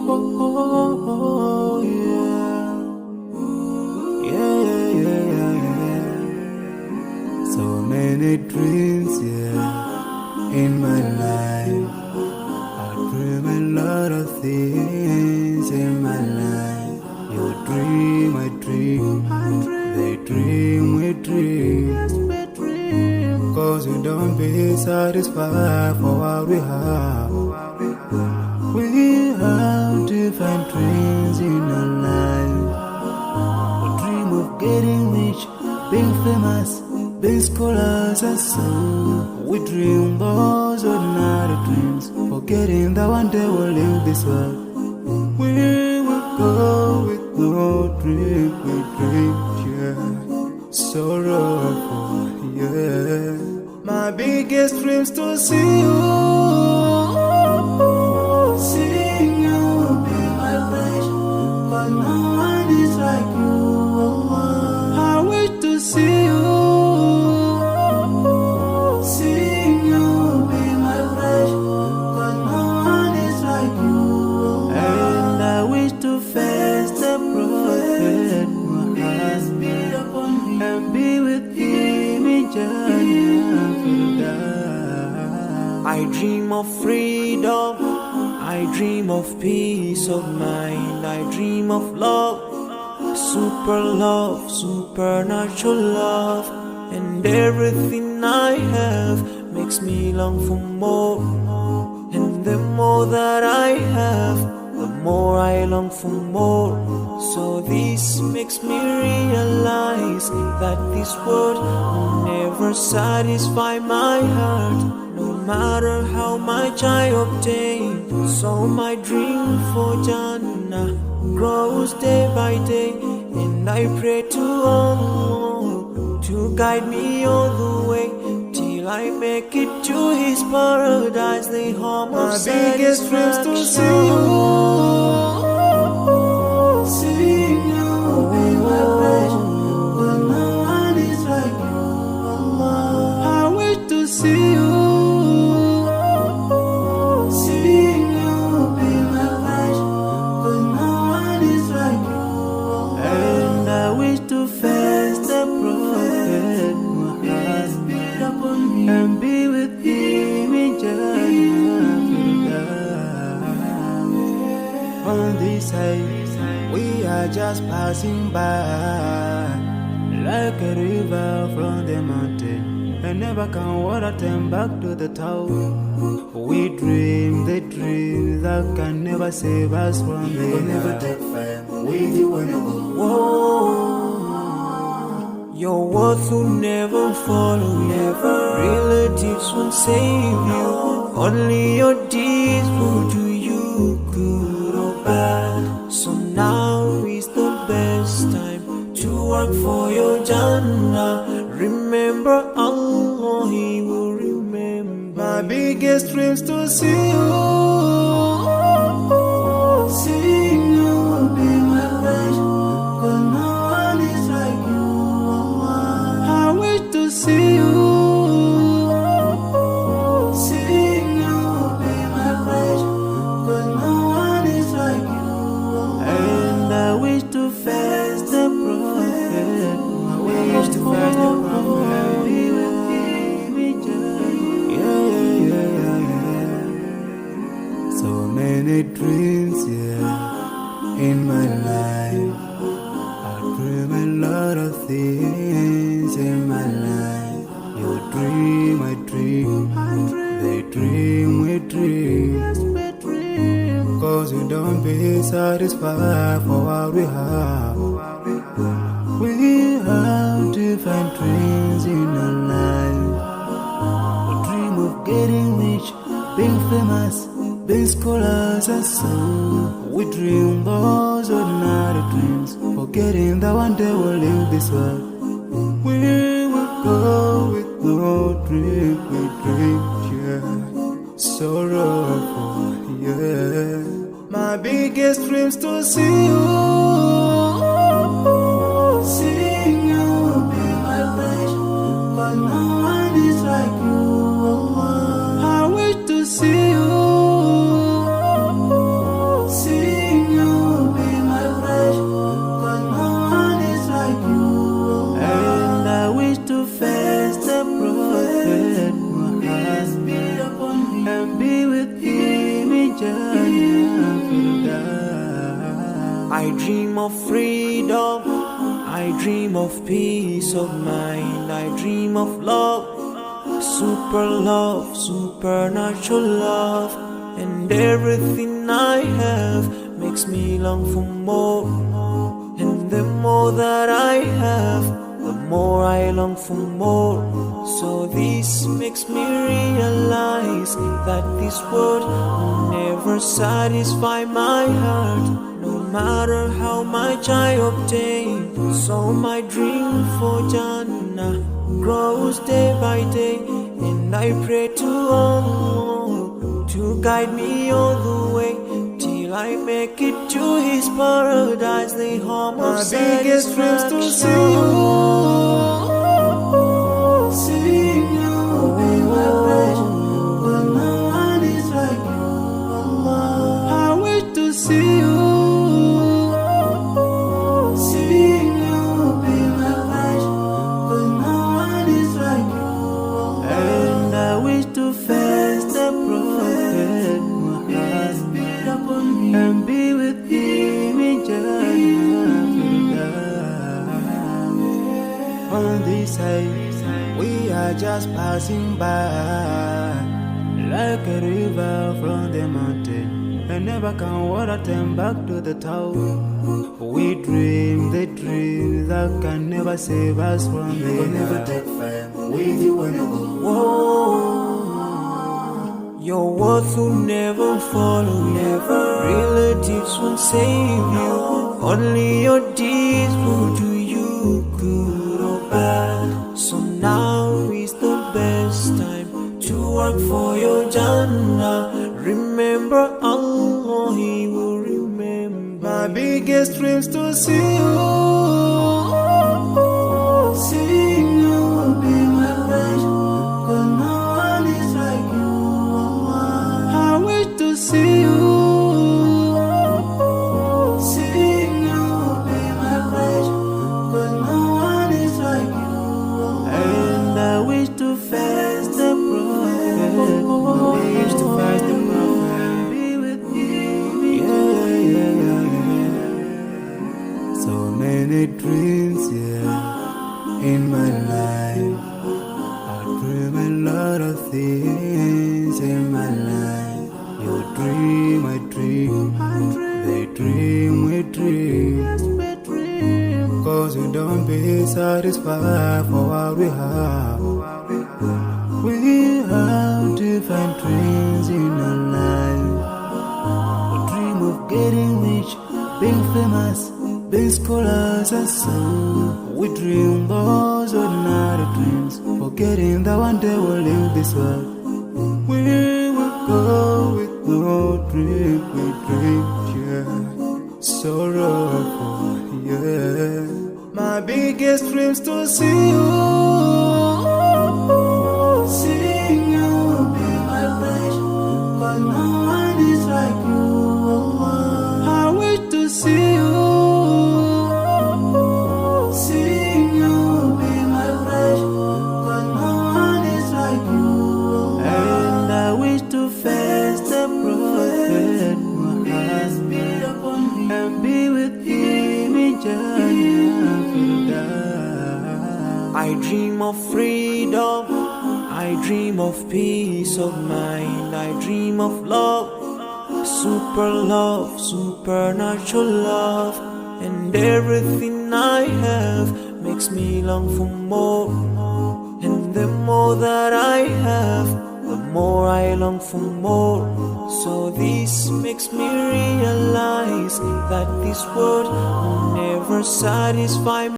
oh, yeah. Yeah, yeah, yeah, yeah. So many dreams, yeah, in my life. I dream a lot of things in my life. You dream, I dream. They dream, we dream. Cause we don't be satisfied for what we have. We have different dreams in our life. We dream of getting rich, being famous, being scholars and so. We dream those ordinary dreams, forgetting that one day we'll leave this world. We will go with no dream, we dream, yeah. Sorrowful, yeah. My biggest dreams to see you, seeing you be my flesh, but no one is like you. I wish to see you, seeing you be my flesh, but no one is like you. And I wish to face the prophet Muhammad and be with him in Jannah. I dream of freedom, I dream of peace of mind, I dream of love, supernatural love, and everything I have makes me long for more. And the more that I have, the more I long for more. So this makes me realize that this world will never satisfy my heart, no matter how much I obtain. So my dream for Jannah grows day by day, and I pray to Allah to guide me all the way till I make it to His paradise, the home of satisfaction. My biggest dreams to see you, seeing you be my flesh, but no one is like you. Allah, I wish to see you, seeing you be my flesh, but no one is like you. And I wish to face the prophet Muhammad and be with him in Jannah. On this side, we are just passing by, like a river from the mountain, and never can water turn back to the town. We dream the dream that can never save us from the We'll never take fire with you when you go. Whoa. Your words will never follow you, relatives won't save you, only your deeds will do you good or bad. So now is the best time to work for your Jannah. Remember Allah, He will remember. My biggest dreams to see you, seeing you be my flesh, but no one is like you. I wish to see you, seeing you be my flesh, but no one is like you. And I wish to face the prophet, I wish to face the prophet, be with him in Jannah. Yeah, yeah, yeah, yeah. So many dreams, yeah, in my life. I dream a lot of things in my life. You dream, I dream. They dream, we dream. Cause we don't be satisfied for what we have. We have different dreams in our life. We dream of getting rich, being famous, being scholars and so. We dream those ordinary dreams, forgetting that one day we'll leave this world. We will go with no dream, we dream, yeah. Sorrowful, yeah. My biggest dreams to see you, seeing you be my flesh, but no one is like you. I wish to see you, see I dream of freedom, I dream of peace of mind, I dream of love, supernatural love, and everything I have makes me long for more. And the more that I have, the more I long for more. So this makes me realize that this world will never satisfy my heart, no matter how much I obtain. So my dream for Jannah grows day by day, and I pray to Allah to guide me all the way till I make it to His paradise, the home of my biggest dreams to see you. See you be my pleasure, but no one is like you, Allah. I wish to see you. See you be my pleasure, but no one is like you, Allah. And I wish to face the Prophet Muhammad and be with him in Jannah. On this side, we are just passing by, like a river from the mountain, and never can water turn back to the town. We dream the dream that can never save us from the end. Never take fire with you when you go. Your words will never follow you, relatives won't save you, only your deeds will do you good or bad. So now is the best time to work for your Jannah. Remember Allah, He will remember. My biggest dreams to see you. See you be my pleasure, 'cause no one is like you, Allah. I wish to see you. See you be my pleasure, 'cause no one is like you, Allah. And I wish to face the Prophet. We used to face the Prophet, be with him. So many dreams, in my life. I dream a lot of things in my life. You dream, I dream. They dream, we dream. 'Cause we don't be satisfied for what we have. We have different dreams in our life. We dream of getting rich, being famous, being scholars and so. We dream those ordinary dreams, forgetting that one day we'll leave this world. We will go with no dream, we dream, sorrowful, My biggest dreams to see you. See you be my pleasure, 'cause no one is like you, Allah. I wish to see you. See you be my pleasure, 'cause no one is like you, Allah. And I wish to face the Prophet Muhammad and be with him in Jannah. I dream of freedom, I dream of peace of mind, I dream of love, supernatural love, and everything I have makes me long for more. And the more that I have, the more I long for more. So this makes me realize that this world will never satisfy